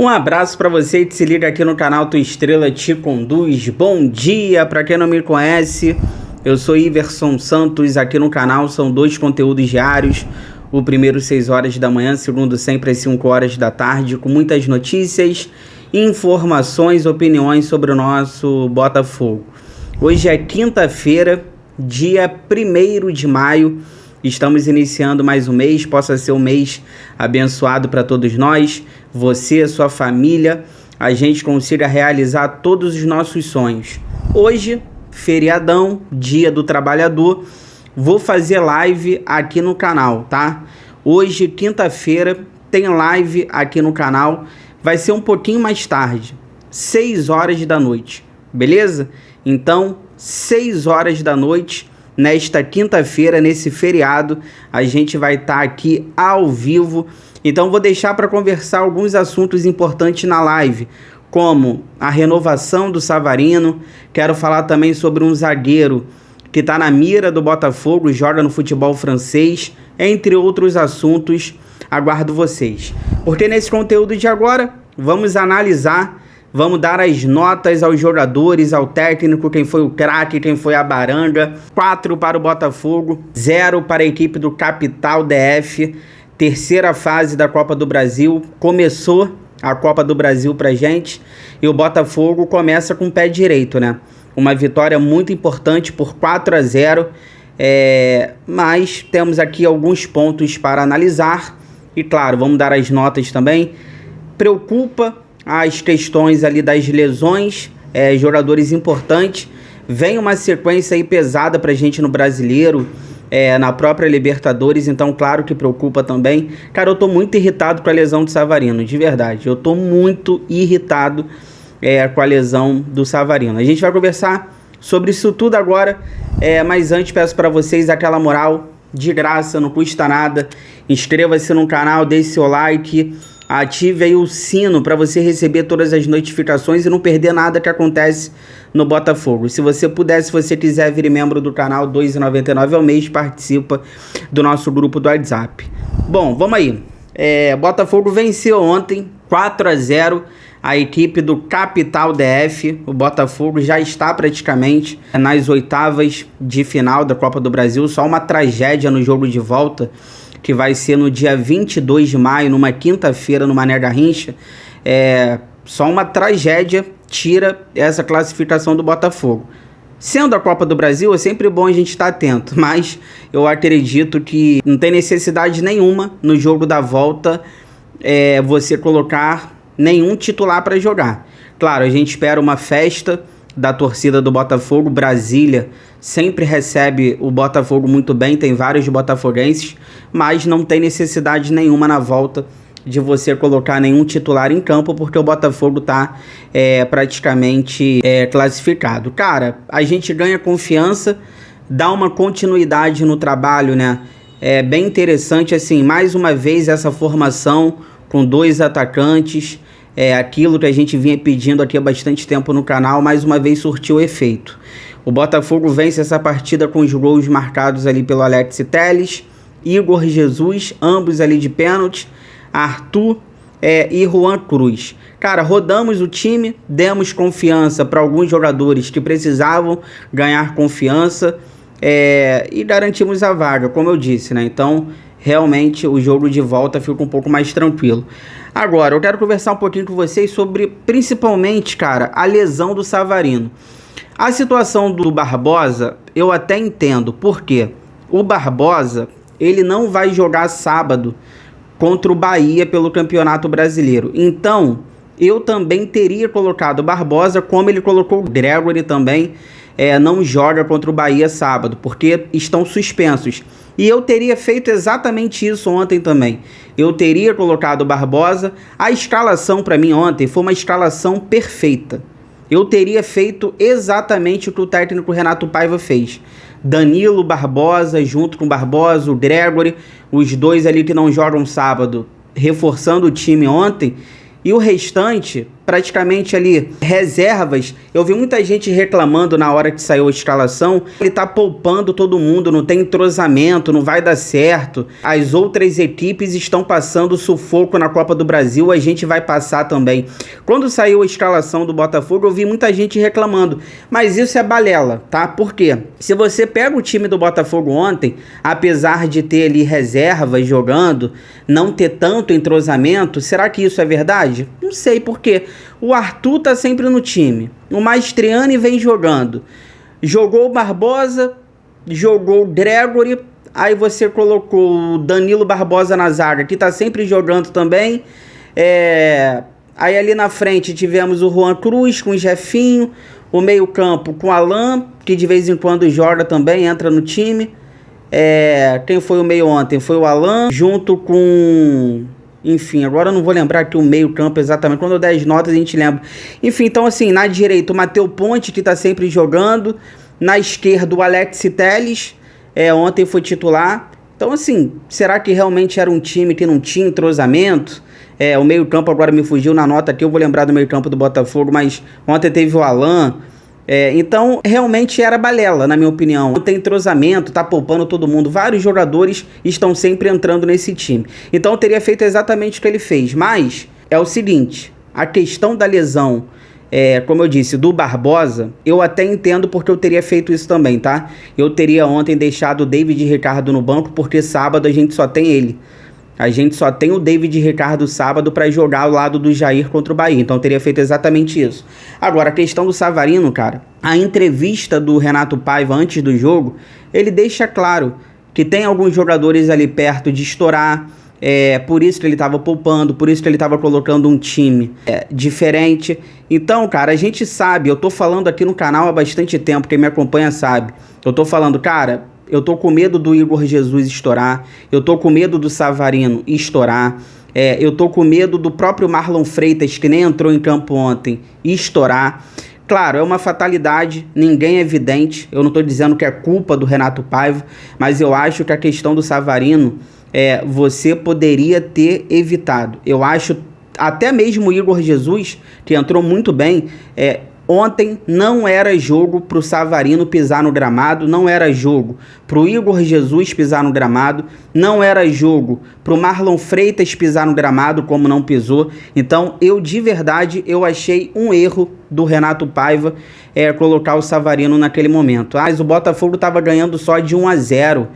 Um abraço para você que se liga aqui no canal Tua Estrela Te Conduz. Bom dia, para quem não me conhece, eu sou Iverson Santos. Aqui no canal são 2 conteúdos diários. O primeiro 6 horas da manhã, segundo sempre às 5 horas da tarde, com muitas notícias, informações, opiniões sobre o nosso Botafogo. Hoje é quinta-feira, dia 1º de maio. Estamos iniciando mais um mês, possa ser um mês abençoado para todos nós, você, sua família, a gente consiga realizar todos os nossos sonhos. Hoje, feriadão, dia do trabalhador, vou fazer live aqui no canal, tá? Hoje, quinta-feira, tem live aqui no canal, vai ser um pouquinho mais tarde, 6 horas da noite, beleza? Então, 6 horas da noite, nesta quinta-feira, nesse feriado, a gente vai estar aqui ao vivo. Então vou deixar para conversar alguns assuntos importantes na live, como a renovação do Savarino. Quero falar também sobre um zagueiro que está na mira do Botafogo, joga no futebol francês, entre outros assuntos. Aguardo vocês. Porque nesse conteúdo de agora, vamos analisar, vamos dar as notas aos jogadores, ao técnico, quem foi o craque, quem foi a baranga. 4 para o Botafogo, 0 para a equipe do Capital DF. Terceira fase da Copa do Brasil. Começou a Copa do Brasil pra gente e o Botafogo começa com o pé direito, né? Uma vitória muito importante por 4-0. Mas temos aqui alguns pontos para analisar. E claro, vamos dar as notas também. Preocupa as questões ali das lesões, jogadores importantes. Vem uma sequência aí pesada pra gente no Brasileiro, na própria Libertadores, então claro que preocupa também. Cara, eu tô muito irritado com a lesão do Savarino, de verdade. Eu tô muito irritado com a lesão do Savarino. A gente vai conversar sobre isso tudo agora, mas antes peço para vocês aquela moral de graça, não custa nada. Inscreva-se no canal, deixe seu like, ative aí o sino para você receber todas as notificações e não perder nada que acontece no Botafogo. Se você puder, se você quiser vir membro do canal, R$ 2,99 ao mês, participa do nosso grupo do WhatsApp. Bom, vamos aí. Botafogo venceu ontem 4-0 a equipe do Capital DF. O Botafogo já está praticamente nas oitavas de final da Copa do Brasil. Só uma tragédia no jogo de volta, que vai ser no dia 22 de maio, numa quinta-feira, no Mané Garrincha. Só uma tragédia tira essa classificação do Botafogo. Sendo a Copa do Brasil, é sempre bom a gente estar atento, mas eu acredito que não tem necessidade nenhuma no jogo da volta você colocar nenhum titular para jogar. Claro, a gente espera uma festa da torcida do Botafogo. Brasília sempre recebe o Botafogo muito bem, tem vários botafoguenses, mas não tem necessidade nenhuma na volta de você colocar nenhum titular em campo, porque o Botafogo está praticamente classificado. Cara, a gente ganha confiança, dá uma continuidade no trabalho, né? É bem interessante, assim, mais uma vez essa formação com 2 atacantes, aquilo que a gente vinha pedindo aqui há bastante tempo no canal, mais uma vez surtiu efeito. O Botafogo vence essa partida com os gols marcados ali pelo Alex Telles, Igor Jesus, ambos ali de pênalti, Arthur e Juan Cruz. Cara, rodamos o time, demos confiança para alguns jogadores que precisavam ganhar confiança e garantimos a vaga, como eu disse, né? Então, realmente, o jogo de volta fica um pouco mais tranquilo. Agora, eu quero conversar um pouquinho com vocês sobre, principalmente, cara, a lesão do Savarino. A situação do Barbosa, eu até entendo, porque o Barbosa, ele não vai jogar sábado contra o Bahia pelo Campeonato Brasileiro. Então, eu também teria colocado o Barbosa, como ele colocou o Gregory também, não joga contra o Bahia sábado, porque estão suspensos. E eu teria feito exatamente isso ontem também. Eu teria colocado o Barbosa. A escalação para mim ontem foi uma escalação perfeita. Eu teria feito exatamente o que o técnico Renato Paiva fez. Danilo, Barbosa, junto com o Barbosa, o Gregory, os 2 ali que não jogam sábado, reforçando o time ontem. E o restante, praticamente ali reservas. Eu vi muita gente reclamando na hora que saiu a escalação, ele tá poupando todo mundo, não tem entrosamento, não vai dar certo. As outras equipes estão passando sufoco na Copa do Brasil, a gente vai passar também. Quando saiu a escalação do Botafogo, eu vi muita gente reclamando, mas isso é balela, tá? Por quê? Se você pega o time do Botafogo ontem, apesar de ter ali reservas jogando, não ter tanto entrosamento, será que isso é verdade? Não sei, por quê? O Arthur tá sempre no time, o Mastriani vem jogando, jogou o Barbosa, jogou o Gregory, aí você colocou o Danilo Barbosa na zaga, que tá sempre jogando também, aí ali na frente tivemos o Juan Cruz com o Jefinho, o meio campo com o Alan, que de vez em quando joga também, entra no time. Quem foi o meio ontem? Foi o Alan, junto com... Enfim, agora eu não vou lembrar aqui o meio campo exatamente. Quando eu der as notas a gente lembra. Enfim, então assim, na direita o Matheus Ponte, que tá sempre jogando. Na esquerda o Alex Telles, ontem foi titular. Então assim, será que realmente era um time que não tinha entrosamento? O meio campo agora me fugiu na nota aqui, eu vou lembrar do meio campo do Botafogo, mas ontem teve o Alan. Então realmente era balela, na minha opinião. Não tem entrosamento, tá poupando todo mundo. Vários jogadores estão sempre entrando nesse time. Então eu teria feito exatamente o que ele fez. Mas é o seguinte, a questão da lesão, como eu disse, do Barbosa, eu até entendo porque eu teria feito isso também, tá? Eu teria ontem deixado o David Ricardo no banco, porque sábado a gente só tem ele. A gente só tem o David Ricardo sábado para jogar ao lado do Jair contra o Bahia. Então eu teria feito exatamente isso. Agora, a questão do Savarino, cara. A entrevista do Renato Paiva antes do jogo, ele deixa claro que tem alguns jogadores ali perto de estourar. Por isso que ele estava poupando, por isso que ele estava colocando um time diferente. Então, cara, a gente sabe, eu tô falando aqui no canal há bastante tempo, quem me acompanha sabe. Eu tô falando, cara... Eu tô com medo do Igor Jesus estourar, eu tô com medo do Savarino estourar, eu tô com medo do próprio Marlon Freitas, que nem entrou em campo ontem, estourar. Claro, é uma fatalidade, ninguém é evidente, eu não tô dizendo que é culpa do Renato Paiva, mas eu acho que a questão do Savarino, você poderia ter evitado. Eu acho, até mesmo o Igor Jesus, que entrou muito bem, ontem não era jogo para o Savarino pisar no gramado, não era jogo para o Igor Jesus pisar no gramado, não era jogo para o Marlon Freitas pisar no gramado, como não pisou. Então, de verdade, eu achei um erro do Renato Paiva colocar o Savarino naquele momento. Mas o Botafogo estava ganhando só de 1-0.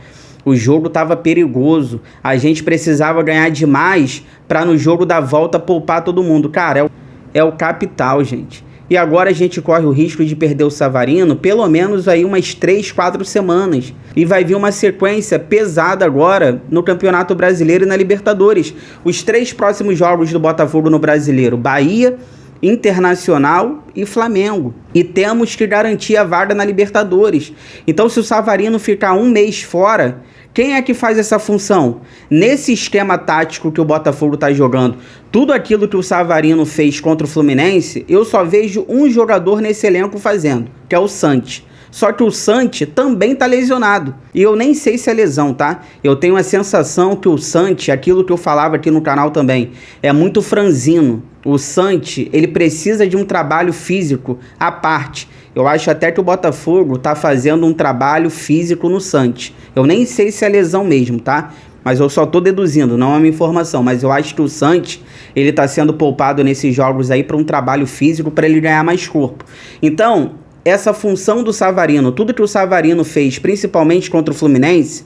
O jogo estava perigoso. A gente precisava ganhar demais para no jogo da volta poupar todo mundo. Cara, é o capital, gente. E agora a gente corre o risco de perder o Savarino pelo menos aí umas 3, 4 semanas. E vai vir uma sequência pesada agora no Campeonato Brasileiro e na Libertadores. Os 3 próximos jogos do Botafogo no Brasileiro: Bahia, Internacional e Flamengo. E temos que garantir a vaga na Libertadores. Então, se o Savarino ficar um mês fora, quem é que faz essa função? Nesse esquema tático que o Botafogo está jogando, tudo aquilo que o Savarino fez contra o Fluminense, eu só vejo um jogador nesse elenco fazendo, que é o Santi. Só que o Santi também tá lesionado. E eu nem sei se é lesão, tá? Eu tenho a sensação que o Santi, aquilo que eu falava aqui no canal também, é muito franzino. O Santi, ele precisa de um trabalho físico à parte. Eu acho até que o Botafogo tá fazendo um trabalho físico no Santi. Eu nem sei se é lesão mesmo, tá? Mas eu só tô deduzindo, não é uma informação. Mas eu acho que o Santi, ele tá sendo poupado nesses jogos aí para um trabalho físico, para ele ganhar mais corpo. Então, essa função do Savarino, tudo que o Savarino fez, principalmente contra o Fluminense,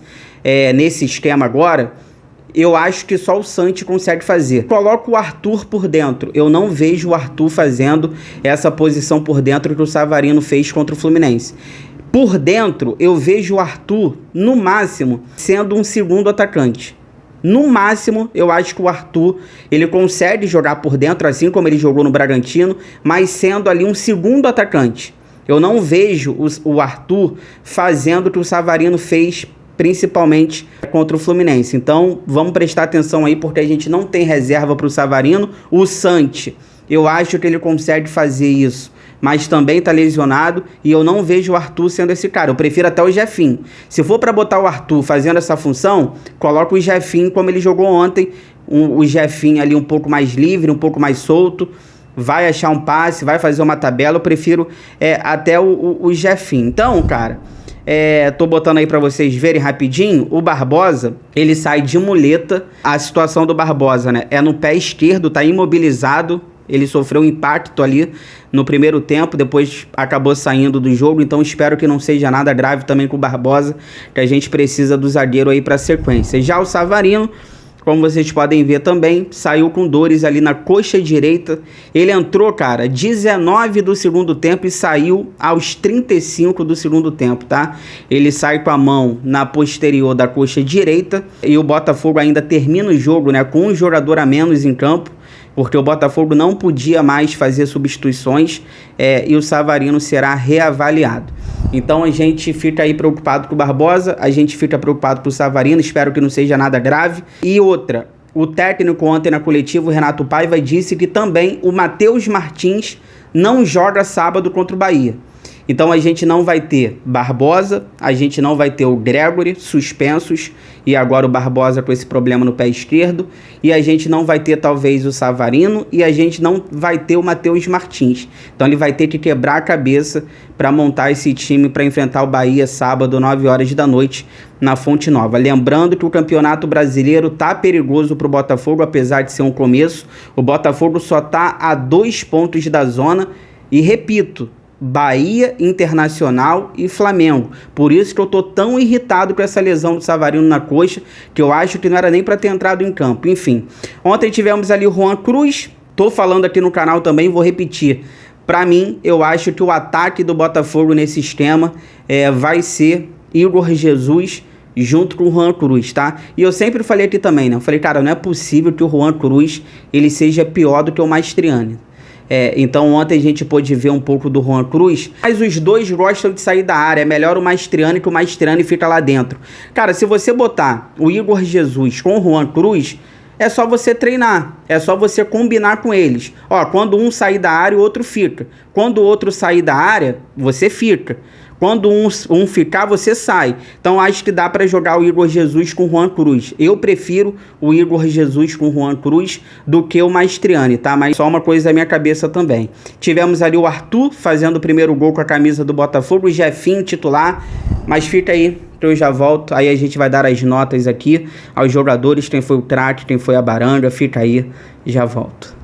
nesse esquema agora, eu acho que só o Santi consegue fazer. Coloca o Arthur por dentro. Eu não vejo o Arthur fazendo essa posição por dentro que o Savarino fez contra o Fluminense. Por dentro, eu vejo o Arthur, no máximo, sendo um segundo atacante. No máximo, eu acho que o Arthur, ele consegue jogar por dentro, assim como ele jogou no Bragantino, mas sendo ali um segundo atacante. Eu não vejo o Arthur fazendo o que o Savarino fez, principalmente contra o Fluminense. Então, vamos prestar atenção aí, porque a gente não tem reserva para o Savarino. O Santi, eu acho que ele consegue fazer isso, mas também está lesionado, e eu não vejo o Arthur sendo esse cara. Eu prefiro até o Jefinho. Se for para botar o Arthur fazendo essa função, coloca o Jefinho como ele jogou ontem, o Jefinho ali um pouco mais livre, um pouco mais solto. vai achar um passe, vai fazer uma tabela. Eu prefiro até o Jefinho. Então, cara, tô botando aí pra vocês verem rapidinho. O Barbosa, ele sai de muleta. A situação do Barbosa, né, é no pé esquerdo, tá imobilizado. Ele sofreu um impacto ali no primeiro tempo, depois acabou saindo do jogo, então espero que não seja nada grave também com o Barbosa, que a gente precisa do zagueiro aí para sequência. Já o Savarino, como vocês podem ver também, saiu com dores ali na coxa direita. Ele entrou, cara, 19 do segundo tempo e saiu aos 35 do segundo tempo, tá? Ele sai com a mão na posterior da coxa direita e o Botafogo ainda termina o jogo, né, com um jogador a menos em campo, porque o Botafogo não podia mais fazer substituições e o Savarino será reavaliado. Então a gente fica aí preocupado com o Barbosa, a gente fica preocupado com o Savarino, espero que não seja nada grave. E outra, o técnico ontem na coletiva, o Renato Paiva, disse que também o Matheus Martins não joga sábado contra o Bahia. Então a gente não vai ter Barbosa, a gente não vai ter o Gregory suspensos e agora o Barbosa com esse problema no pé esquerdo, e a gente não vai ter talvez o Savarino e a gente não vai ter o Matheus Martins. Então ele vai ter que quebrar a cabeça para montar esse time para enfrentar o Bahia sábado, 9 horas da noite, na Fonte Nova. Lembrando que o Campeonato Brasileiro tá perigoso para o Botafogo, apesar de ser um começo. O Botafogo só tá a 2 pontos da zona e, repito, Bahia, Internacional e Flamengo. Por isso que eu tô tão irritado com essa lesão do Savarino na coxa, que eu acho que não era nem para ter entrado em campo. Enfim, ontem tivemos ali o Juan Cruz. Tô falando aqui no canal também, vou repetir. Para mim, eu acho que o ataque do Botafogo nesse esquema vai ser Igor Jesus junto com o Juan Cruz, tá? E eu sempre falei aqui também, né? Eu falei, cara, não é possível que o Juan Cruz ele seja pior do que o Mastriani. Então ontem a gente pôde ver um pouco do Juan Cruz, mas os dois gostam de sair da área. É melhor o Mastriani, que o Mastriani fica lá dentro. Cara, se você botar o Igor Jesus com o Juan Cruz, é só você treinar, é só você combinar com eles. Ó, quando um sair da área, o outro fica. Quando o outro sair da área, você fica. Quando um ficar, você sai. Então acho que dá para jogar o Igor Jesus com o Juan Cruz. Eu prefiro o Igor Jesus com o Juan Cruz do que o Mastriani, tá? Mas só uma coisa da minha cabeça também. Tivemos ali o Arthur fazendo o primeiro gol com a camisa do Botafogo, o Jefinho titular, mas fica aí que eu já volto. Aí a gente vai dar as notas aqui aos jogadores, quem foi o craque, quem foi a baranga, fica aí, já volto.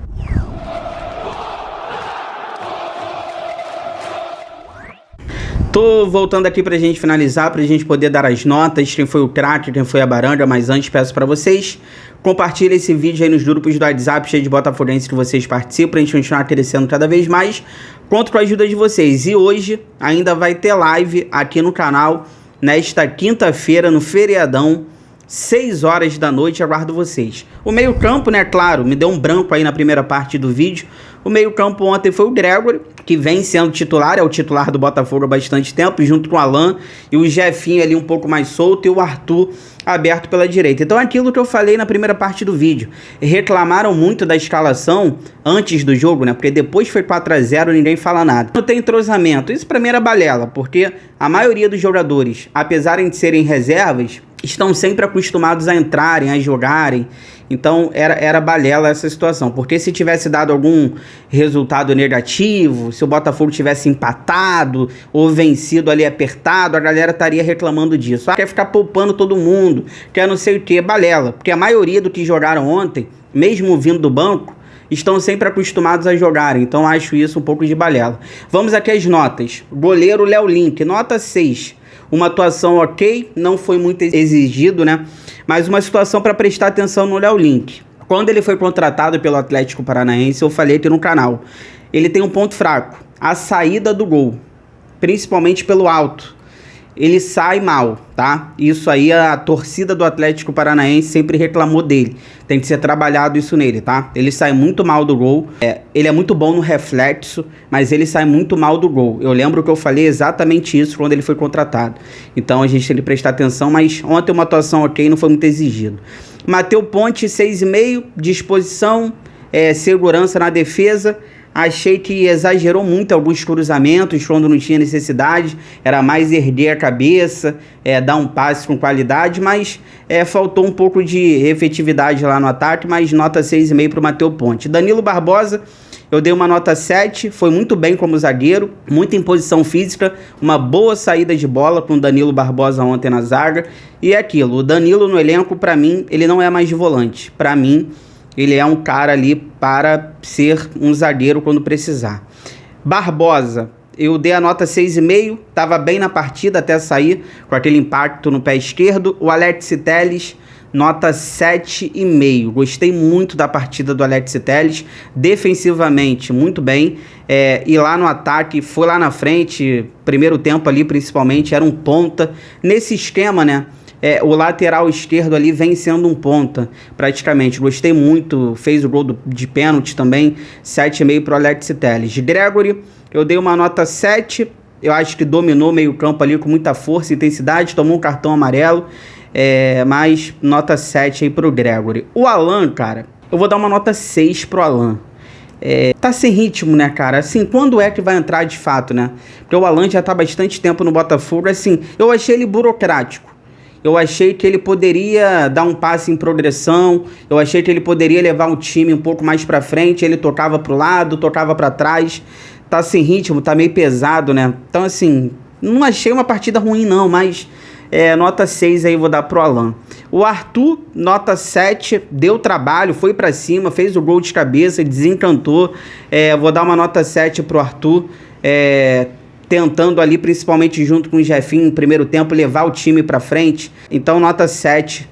Tô voltando aqui pra gente finalizar, pra gente poder dar as notas, quem foi o craque, quem foi a baranga, mas antes peço pra vocês, compartilhem esse vídeo aí nos grupos do WhatsApp, cheio de botafoguenses que vocês participam, pra gente continuar crescendo cada vez mais, conto com a ajuda de vocês. E hoje ainda vai ter live aqui no canal, nesta quinta-feira, no feriadão, 6 horas da noite, aguardo vocês. O meio campo, né, claro, me deu um branco aí na primeira parte do vídeo. O meio campo ontem foi o Gregory, que vem sendo titular, é o titular do Botafogo há bastante tempo, junto com o Alan, e o Jefinho ali um pouco mais solto, e o Arthur aberto pela direita. Então aquilo que eu falei na primeira parte do vídeo, reclamaram muito da escalação antes do jogo, né, porque depois foi 4-0, ninguém fala nada. Não tem entrosamento, isso pra mim era balela, porque a maioria dos jogadores, apesar de serem reservas, estão sempre acostumados a entrarem, a jogarem. Então era balela essa situação, porque se tivesse dado algum resultado negativo, se o Botafogo tivesse empatado ou vencido ali apertado, a galera estaria reclamando disso. Quer ficar poupando todo mundo, quer não sei o que, balela, porque a maioria do que jogaram ontem, mesmo vindo do banco, estão sempre acostumados a jogarem, então acho isso um pouco de balela. Vamos aqui às notas. Goleiro Léo Link, nota 6. Uma atuação ok, não foi muito exigido, né? Mas uma situação para prestar atenção no Léo Link. Quando ele foi contratado pelo Atlético Paranaense, eu falei aqui no canal, ele tem um ponto fraco, a saída do gol, principalmente pelo alto. Ele sai mal, tá? Isso aí a torcida do Atlético Paranaense sempre reclamou dele. Tem que ser trabalhado isso nele, tá? Ele sai muito mal do gol. Ele é muito bom no reflexo, mas ele sai muito mal do gol. Eu lembro que eu falei exatamente isso quando ele foi contratado. Então a gente tem que prestar atenção, mas ontem uma atuação ok, não foi muito exigido. Matheus Ponte, 6,5, disposição, segurança na defesa. Achei que exagerou muito alguns cruzamentos quando não tinha necessidade, era mais erguer a cabeça, dar um passe com qualidade, mas faltou um pouco de efetividade lá no ataque, mas nota 6,5 para o Matheus Ponte. Danilo Barbosa, eu dei uma nota 7, foi muito bem como zagueiro, muita imposição física, uma boa saída de bola com o Danilo Barbosa ontem na zaga. E é aquilo, o Danilo no elenco, para mim, ele não é mais de volante. Para mim, ele é um cara ali para ser um zagueiro quando precisar. Barbosa, eu dei a nota 6,5, estava bem na partida até sair, com aquele impacto no pé esquerdo. O Alex Telles, nota 7,5. Gostei muito da partida do Alex Telles, defensivamente muito bem, e lá no ataque, foi lá na frente, primeiro tempo ali principalmente, era um ponta. Nesse esquema, né, o lateral esquerdo ali vem sendo um ponta, praticamente. Gostei muito, fez o gol de pênalti também, 7,5 para o Alex Telles. Gregory, eu dei uma nota 7, eu acho que dominou meio campo ali com muita força e intensidade, tomou um cartão amarelo, mas nota 7 aí pro Gregory. O Alan, cara, eu vou dar uma nota 6 pro Alan. Tá sem ritmo, né, cara? Assim, quando é que vai entrar de fato, né? Porque o Alan já tá há bastante tempo no Botafogo, assim, eu achei ele burocrático. Eu achei que ele poderia dar um passe em progressão, eu achei que ele poderia levar o time um pouco mais pra frente, ele tocava pro lado, tocava pra trás, tá sem ritmo, tá meio pesado, né? Então, assim, não achei uma partida ruim não, mas nota 6 aí vou dar pro Alan. O Arthur, nota 7, deu trabalho, foi pra cima, fez o gol de cabeça, desencantou, vou dar uma nota 7 pro Arthur, tentando ali, principalmente junto com o Jefinho, no primeiro tempo, levar o time pra frente. Então, nota 7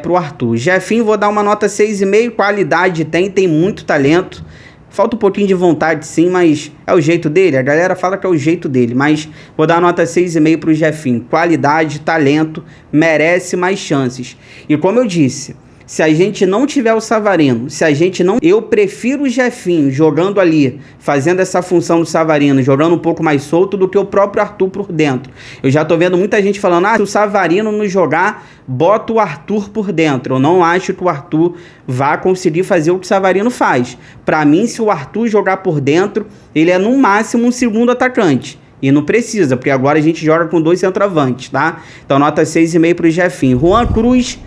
pro Arthur. Jefinho, vou dar uma nota 6,5, qualidade tem muito talento. Falta um pouquinho de vontade, sim, mas é o jeito dele. A galera fala que é o jeito dele, mas vou dar nota 6,5 pro Jefinho. Qualidade, talento, merece mais chances. E como eu disse, se a gente não tiver o Savarino, se a gente não... Eu prefiro o Jefinho jogando ali, fazendo essa função do Savarino, jogando um pouco mais solto do que o próprio Arthur por dentro. Eu já tô vendo muita gente falando, se o Savarino não jogar, bota o Arthur por dentro. Eu não acho que o Arthur vá conseguir fazer o que o Savarino faz. Pra mim, se o Arthur jogar por dentro, ele é no máximo um segundo atacante. E não precisa, porque agora a gente joga com 2 centroavantes, tá? Então nota 6,5 pro Jefinho. Juan Cruz...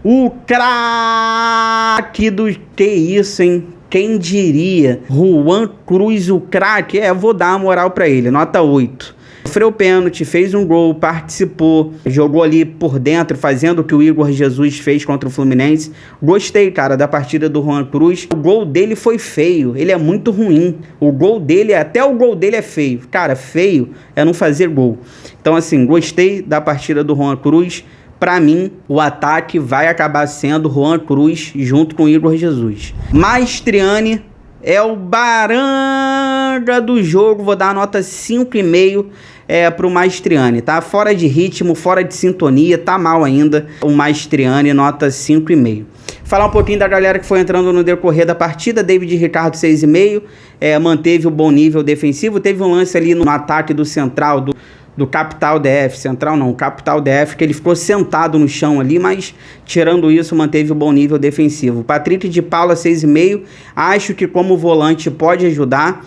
O craque do... Que isso, hein? Quem diria? Juan Cruz, o craque? Vou dar uma moral pra ele. Nota 8. Sofreu pênalti, fez um gol, participou, jogou ali por dentro, fazendo o que o Igor Jesus fez contra o Fluminense. Gostei, cara, da partida do Juan Cruz. O gol dele foi feio, ele é muito ruim. Até o gol dele é feio. Cara, feio é não fazer gol. Então, assim, gostei da partida do Juan Cruz. Para mim, o ataque vai acabar sendo Juan Cruz junto com Igor Jesus. Mastriani é o baranga do jogo. Vou dar a nota 5,5 pro Mastriani, tá? Fora de ritmo, fora de sintonia, tá mal ainda. O Mastriani, nota 5,5. Falar um pouquinho da galera que foi entrando no decorrer da partida. David Ricardo, 6,5. Manteve o bom nível defensivo. Teve um lance ali no ataque do central do Capital DF, central não, Capital DF, que ele ficou sentado no chão ali, mas tirando isso, manteve o bom nível defensivo. Patrick de Paula, 6,5, acho que como volante pode ajudar,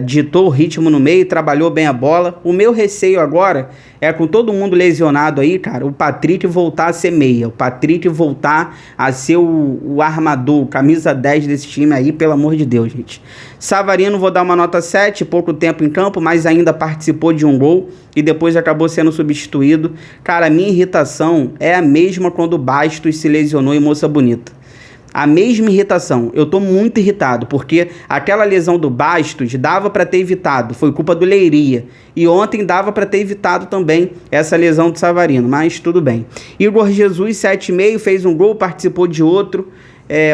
ditou o ritmo no meio, trabalhou bem a bola. O meu receio agora com todo mundo lesionado aí, cara, o Patrick voltar a ser meia, o Patrick voltar a ser o armador, camisa 10 desse time aí, pelo amor de Deus, gente. Savarino, vou dar uma nota 7, pouco tempo em campo, mas ainda participou de um gol e depois acabou sendo substituído. Cara, a minha irritação é a mesma quando o Bastos se lesionou em Moça Bonita. A mesma irritação. Eu tô muito irritado, porque aquela lesão do Bastos dava para ter evitado, foi culpa do Leiria. E ontem dava para ter evitado também essa lesão do Savarino, mas tudo bem. Igor Jesus, 7,5, fez um gol, participou de outro.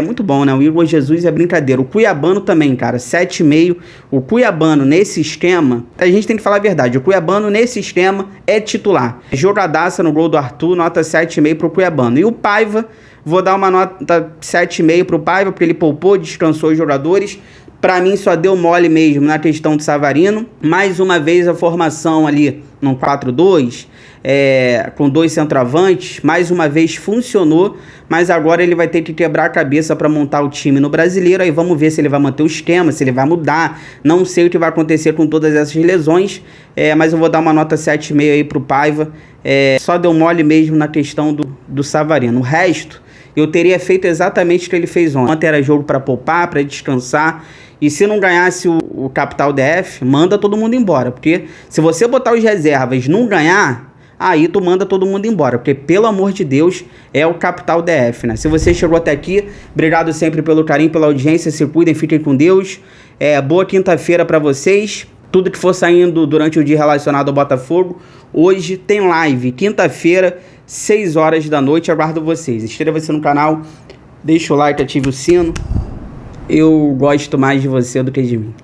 Muito bom, né? O Igor Jesus é brincadeira. O Cuiabano também, cara, 7,5. O Cuiabano nesse esquema, a gente tem que falar a verdade, o Cuiabano nesse esquema é titular. Jogadaça no gol do Arthur, nota 7,5 pro Cuiabano. E o Paiva, vou dar uma nota 7,5 pro Paiva, porque ele poupou, descansou os jogadores. Para mim só deu mole mesmo na questão do Savarino. Mais uma vez a formação ali no 4-2, com 2 centroavantes, mais uma vez funcionou, mas agora ele vai ter que quebrar a cabeça para montar o time no Brasileiro. Aí vamos ver se ele vai manter o esquema, se ele vai mudar. Não sei o que vai acontecer com todas essas lesões, mas eu vou dar uma nota 7,5 aí pro Paiva. Só deu mole mesmo na questão do Savarino. O resto, eu teria feito exatamente o que ele fez ontem. Ontem era jogo para poupar, para descansar. E se não ganhasse o Capital DF, manda todo mundo embora. Porque se você botar os reservas e não ganhar, aí tu manda todo mundo embora. Porque, pelo amor de Deus, é o Capital DF, né? Se você chegou até aqui, obrigado sempre pelo carinho, pela audiência. Se cuidem, fiquem com Deus. Boa quinta-feira para vocês. Tudo que for saindo durante o dia relacionado ao Botafogo. Hoje tem live, quinta-feira, 6 horas da noite. Aguardo vocês. Inscreva-se no canal, deixa o like, ative o sino. Eu gosto mais de você do que de mim.